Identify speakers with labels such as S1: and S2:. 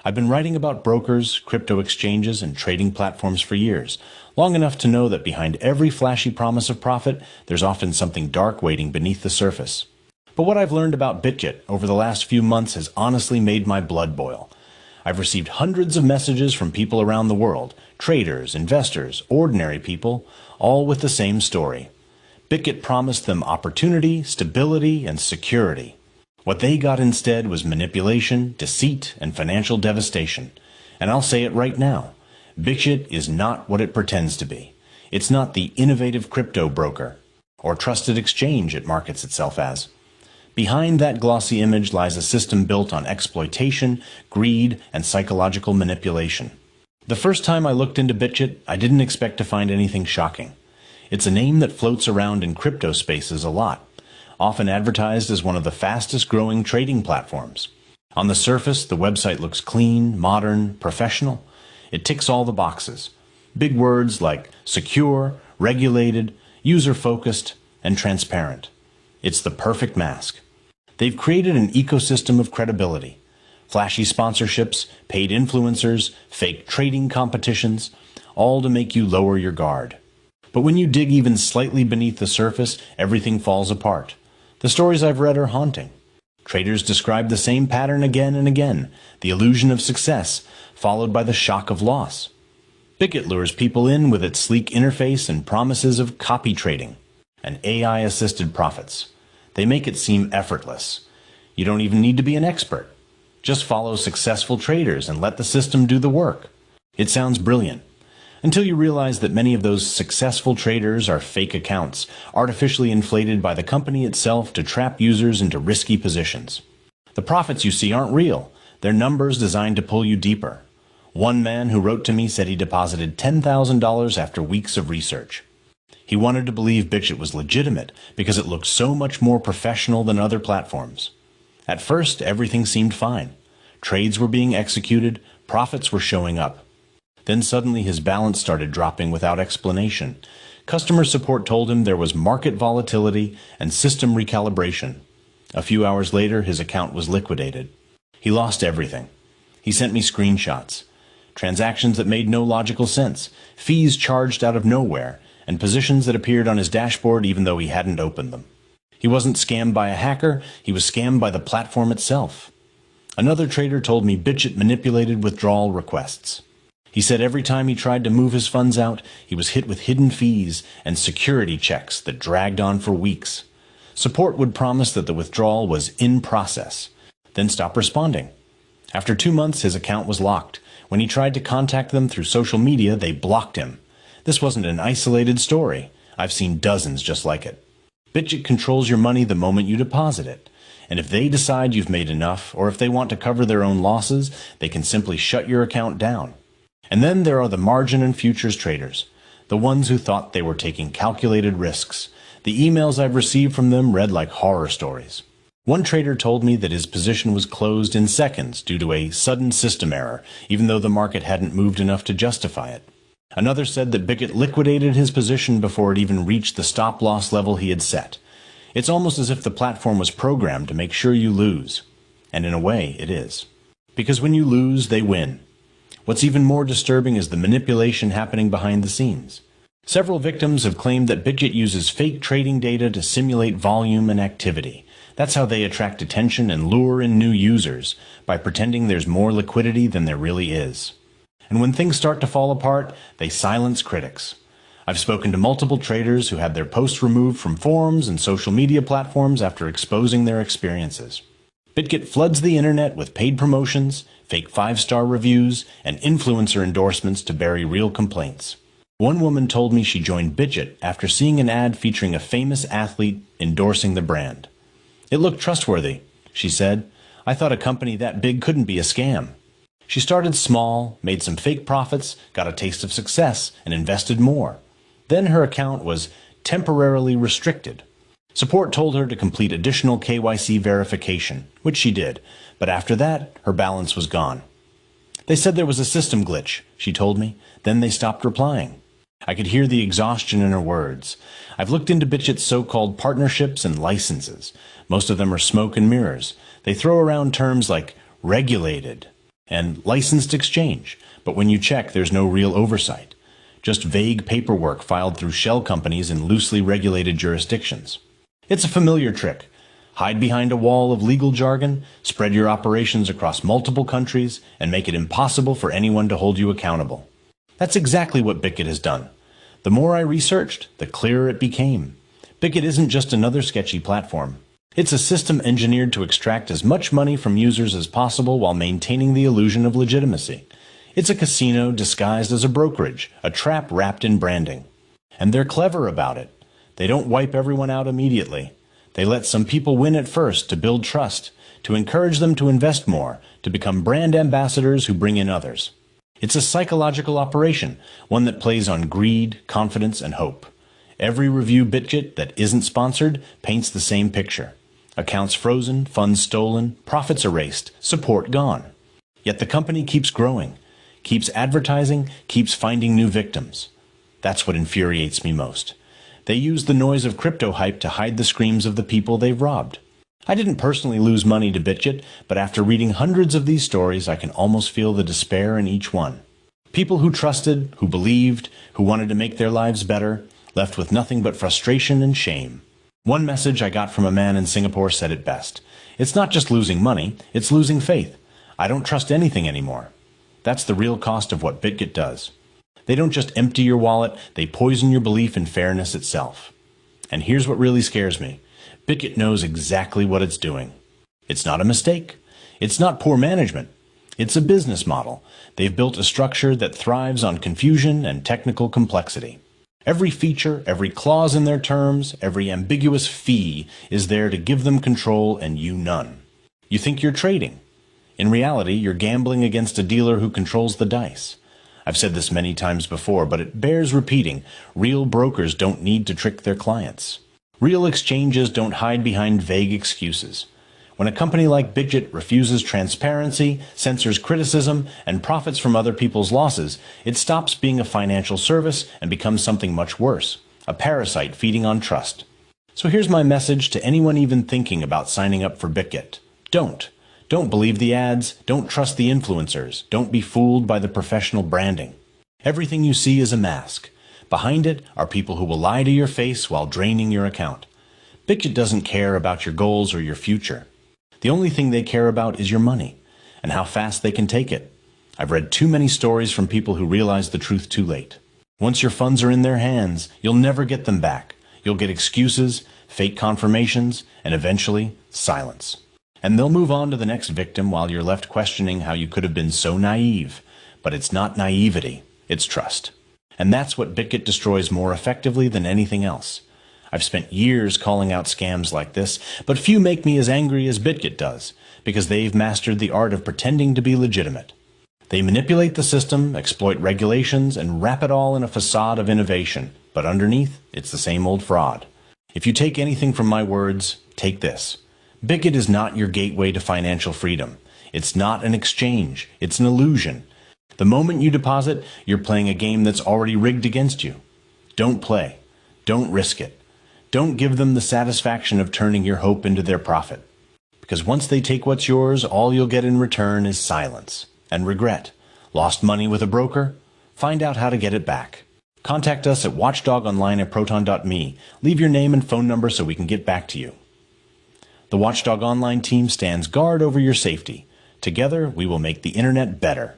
S1: I've been writing about brokers, crypto exchanges, and trading platforms for years, long enough to know that behind every flashy promise of profit, there's often something dark waiting beneath the surface. But what I've learned about Bitget over the last few months has honestly made my blood boil. I've received hundreds of messages from people around the world, traders, investors, ordinary people, all with the same story. Bitget promised them opportunity, stability, and security. What they got instead was manipulation, deceit, and financial devastation. And I'll say it right now. Bitget is not what it pretends to be. It's not the innovative crypto broker or trusted exchange it markets itself as. Behind that glossy image lies a system built on exploitation, greed, and psychological manipulation. The first time I looked into Bitget, I didn't expect to find anything shocking. It's a name that floats around in crypto spaces a lot, often advertised as one of the fastest growing trading platforms. On the surface, the website looks clean, modern, professional. It ticks all the boxes. Big words like secure, regulated, user-focused, and transparent. It's the perfect mask. They've created an ecosystem of credibility. Flashy sponsorships, paid influencers, fake trading competitions, all to make you lower your guard. But when you dig even slightly beneath the surface, everything falls apart. The stories I've read are haunting. Traders describe the same pattern again and again, the illusion of success, followed by the shock of loss. Bitget lures people in with its sleek interface and promises of copy trading and AI-assisted profits. They make it seem effortless. You don't even need to be an expert. Just follow successful traders and let the system do the work. It sounds brilliant, until you realize that many of those successful traders are fake accounts, artificially inflated by the company itself to trap users into risky positions. The profits you see aren't real. They're numbers designed to pull you deeper. One man who wrote to me said he deposited $10,000 after weeks of research. He wanted to believe Bitget was legitimate because it looked so much more professional than other platforms. At first, everything seemed fine. Trades were being executed, profits were showing up. Then suddenly his balance started dropping without explanation. Customer support told him there was market volatility and system recalibration. A few hours later, his account was liquidated. He lost everything. He sent me screenshots. Transactions that made no logical sense, fees charged out of nowhere, and positions that appeared on his dashboard even though he hadn't opened them. He wasn't scammed by a hacker, he was scammed by the platform itself. Another trader told me Bitget manipulated withdrawal requests. He said every time he tried to move his funds out, he was hit with hidden fees and security checks that dragged on for weeks. Support would promise that the withdrawal was in process, then stop responding. After 2 months, his account was locked. When he tried to contact them through social media, they blocked him. This wasn't an isolated story. I've seen dozens just like it. Bitget controls your money the moment you deposit it. And if they decide you've made enough, or if they want to cover their own losses, they can simply shut your account down. And then there are the margin and futures traders, the ones who thought they were taking calculated risks. The emails I've received from them read like horror stories. One trader told me that his position was closed in seconds due to a sudden system error, even though the market hadn't moved enough to justify it. Another said that Bitget liquidated his position before it even reached the stop-loss level he had set. It's almost as if the platform was programmed to make sure you lose. And in a way, it is. Because when you lose, they win. What's even more disturbing is the manipulation happening behind the scenes. Several victims have claimed that Bitget uses fake trading data to simulate volume and activity. That's how they attract attention and lure in new users, by pretending there's more liquidity than there really is. And when things start to fall apart, they silence critics. I've spoken to multiple traders who had their posts removed from forums and social media platforms after exposing their experiences. Bitget floods the internet with paid promotions, fake 5-star reviews, and influencer endorsements to bury real complaints. One woman told me she joined Bitget after seeing an ad featuring a famous athlete endorsing the brand. It looked trustworthy, she said. I thought a company that big couldn't be a scam. She started small, made some fake profits, got a taste of success, and invested more. Then her account was temporarily restricted. Support told her to complete additional KYC verification, which she did, but after that, her balance was gone. They said there was a system glitch, she told me. Then they stopped replying. I could hear the exhaustion in her words. I've looked into Bitget's so-called partnerships and licenses. Most of them are smoke and mirrors. They throw around terms like regulated, and licensed exchange, but when you check, there's no real oversight. Just vague paperwork filed through shell companies in loosely regulated jurisdictions. It's a familiar trick. Hide behind a wall of legal jargon, spread your operations across multiple countries, and make it impossible for anyone to hold you accountable. That's exactly what Bitget has done. The more I researched, the clearer it became. Bitget isn't just another sketchy platform. It's a system engineered to extract as much money from users as possible while maintaining the illusion of legitimacy. It's a casino disguised as a brokerage, a trap wrapped in branding. And they're clever about it. They don't wipe everyone out immediately. They let some people win at first to build trust, to encourage them to invest more, to become brand ambassadors who bring in others. It's a psychological operation, one that plays on greed, confidence, and hope. Every review Bitget that isn't sponsored paints the same picture. Accounts frozen, funds stolen, profits erased, support gone. Yet the company keeps growing, keeps advertising, keeps finding new victims. That's what infuriates me most. They use the noise of crypto hype to hide the screams of the people they've robbed. I didn't personally lose money to Bitget, but after reading hundreds of these stories, I can almost feel the despair in each one. People who trusted, who believed, who wanted to make their lives better, left with nothing but frustration and shame. One message I got from a man in Singapore said it best. It's not just losing money, it's losing faith. I don't trust anything anymore. That's the real cost of what Bitget does. They don't just empty your wallet, they poison your belief in fairness itself. And here's what really scares me. Bitget knows exactly what it's doing. It's not a mistake. It's not poor management. It's a business model. They've built a structure that thrives on confusion and technical complexity. Every feature, every clause in their terms, every ambiguous fee is there to give them control and you none. You think you're trading. In reality, you're gambling against a dealer who controls the dice. I've said this many times before, but it bears repeating. Real brokers don't need to trick their clients. Real exchanges don't hide behind vague excuses. When a company like Bitget refuses transparency, censors criticism, and profits from other people's losses, it stops being a financial service and becomes something much worse, a parasite feeding on trust. So here's my message to anyone even thinking about signing up for Bitget. Don't. Don't believe the ads, don't trust the influencers, don't be fooled by the professional branding. Everything you see is a mask. Behind it are people who will lie to your face while draining your account. Bitget doesn't care about your goals or your future. The only thing they care about is your money, and how fast they can take it. I've read too many stories from people who realize the truth too late. Once your funds are in their hands, you'll never get them back. You'll get excuses, fake confirmations, and eventually, silence. And they'll move on to the next victim while you're left questioning how you could have been so naive. But it's not naivety, it's trust. And that's what Bitget destroys more effectively than anything else. I've spent years calling out scams like this, but few make me as angry as Bitget does, because they've mastered the art of pretending to be legitimate. They manipulate the system, exploit regulations, and wrap it all in a facade of innovation, but underneath, it's the same old fraud. If you take anything from my words, take this. Bitget is not your gateway to financial freedom. It's not an exchange. It's an illusion. The moment you deposit, you're playing a game that's already rigged against you. Don't play. Don't risk it. Don't give them the satisfaction of turning your hope into their profit. Because once they take what's yours, all you'll get in return is silence and regret. Lost money with a broker? Find out how to get it back. Contact us at watchdogonline@proton.me. Leave your name and phone number so we can get back to you. The Watchdog Online team stands guard over your safety. Together, we will make the internet better.